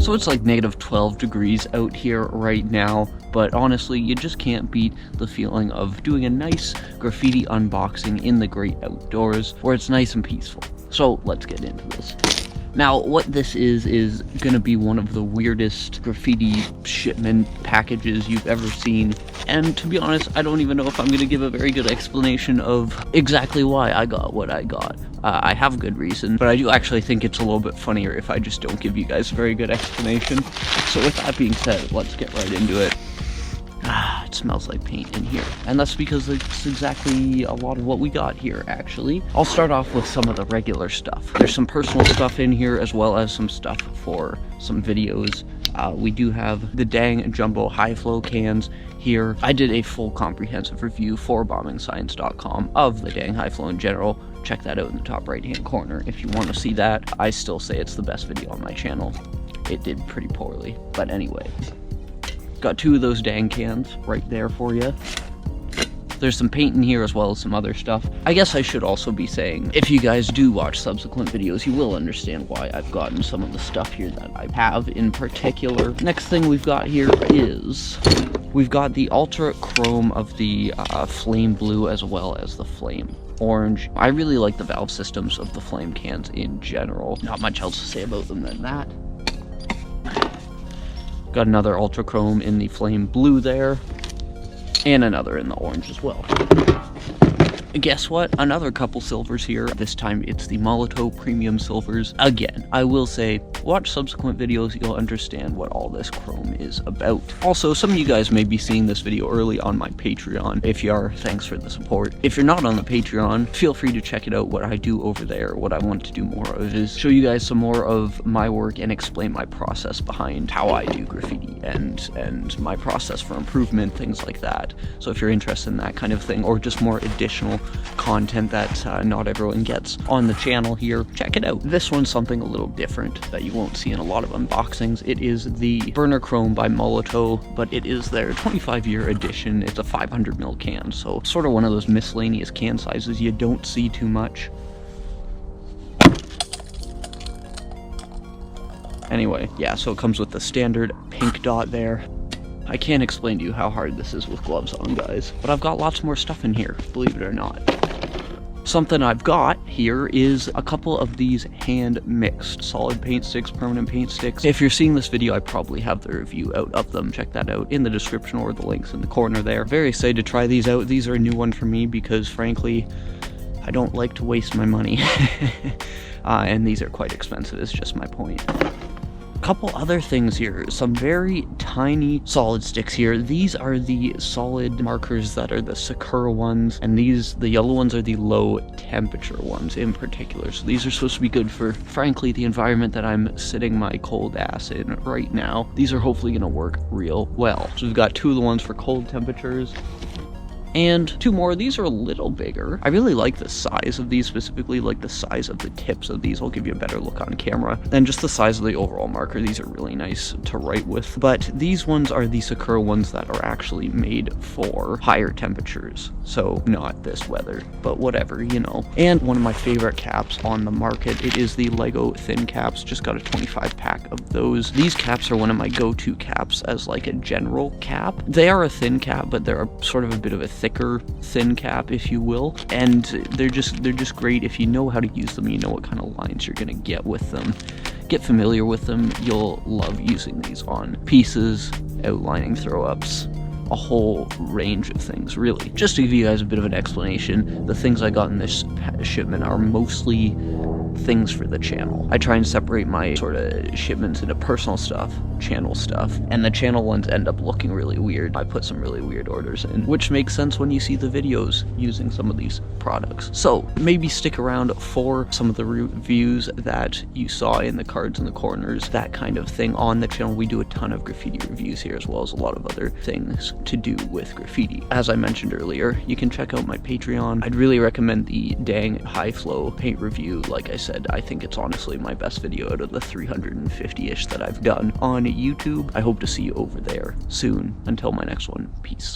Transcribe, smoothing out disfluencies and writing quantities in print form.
So it's like negative 12 degrees out here right now, but honestly, you just can't beat the feeling of doing a nice graffiti unboxing in the great outdoors, where it's nice and peaceful. So let's get into this. Now, what this is gonna be one of the weirdest graffiti shipment packages you've ever seen. And to be honest, I don't even know if I'm gonna give a very good explanation of exactly why I got what I got. I have a good reason, but I do actually think it's a little bit funnier if I just don't give you guys a very good explanation. So with that being said, let's get right into it. It smells like paint in here, and that's because it's exactly a lot of what we got here, actually. I'll start off with some of the regular stuff. There's some personal stuff in here, as well as some stuff for some videos. We do have the dang jumbo high flow cans here. I did a full comprehensive review for bombingscience.com of the dang high flow in general. Check that out in the top right hand corner if you want to see that. I still say it's the best video on my channel. It did pretty poorly, but anyway. Got two of those dang cans right there for you. There's some paint in here as well as some other stuff. I guess I should also be saying, if you guys do watch subsequent videos, you will understand why I've gotten some of the stuff here that I have in particular. Next thing we've got here is, we've got the ultra chrome of the flame blue as well as the flame orange. I really like the valve systems of the flame cans in general. Not much else to say about them than that. Got another ultra chrome in the flame blue there, and another in the orange as well. Guess what? Another couple silvers here. This time it's the Molotov Premium Silvers. Again, I will say, watch subsequent videos, you'll understand what all this chrome is about. Also, some of you guys may be seeing this video early on my Patreon. If you are, thanks for the support. If you're not on the Patreon, feel free to check it out. What I do over there, what I want to do more of is show you guys some more of my work and explain my process behind how I do graffiti and my process for improvement, things like that. So if you're interested in that kind of thing, or just more additional content that not everyone gets on the channel here, check it out. This one's something a little different that you won't see in a lot of unboxings. It is the Burner Chrome by Molotov, but it is their 25-year edition. It's a 500ml can, so sort of one of those miscellaneous can sizes you don't see too much. Anyway, yeah, so it comes with the standard pink dot there. I can't explain to you how hard this is with gloves on, guys, but I've got lots more stuff in here, believe it or not. Something I've got here is a couple of these hand-mixed solid paint sticks, permanent paint sticks. If you're seeing this video, I probably have the review out of them. Check that out in the description or the links in the corner there. Very excited to try these out. These are a new one for me because, frankly, I don't like to waste my money. And these are quite expensive, is just my point. Couple other things here, some very tiny solid sticks here. These are the solid markers that are the Sakura ones, and the yellow ones are the low temperature ones in particular. So these are supposed to be good for, frankly, the environment that I'm sitting my cold ass in right now. These are hopefully going to work real well. So we've got two of the ones for cold temperatures, and two more. These are a little bigger. I really like the size of these, specifically like the size of the tips of these will give you a better look on camera than just the size of the overall marker. These are really nice to write with, but these ones are the Sakura ones that are actually made for higher temperatures. So not this weather, but whatever, you know. And one of my favorite caps on the market, it is the Lego thin caps. Just got a 25 pack of those. These caps are one of my go-to caps as like a general cap. They are a thin cap, but they're sort of a bit of a thicker thin cap, if you will, and they're just great if you know how to use them. You know what kind of lines you're gonna get with them. Get familiar with them. You'll love using these on pieces, outlining throw-ups, a whole range of things, really. Just to give you guys a bit of an explanation, the things I got in this shipment are mostly things for the channel. I try and separate my sort of shipments into personal stuff, channel stuff, and the channel ones end up looking really weird. I put some really weird orders in, which makes sense when you see the videos using some of these products. So maybe stick around for some of the reviews that you saw in the cards in the corners, that kind of thing on the channel. We do a ton of graffiti reviews here, as well as a lot of other things to do with graffiti. As I mentioned earlier, you can check out my Patreon. I'd really recommend the dang high flow paint review. Like I said, I think it's honestly my best video out of the 350-ish that I've done on YouTube. I hope to see you over there soon. Until my next one, peace.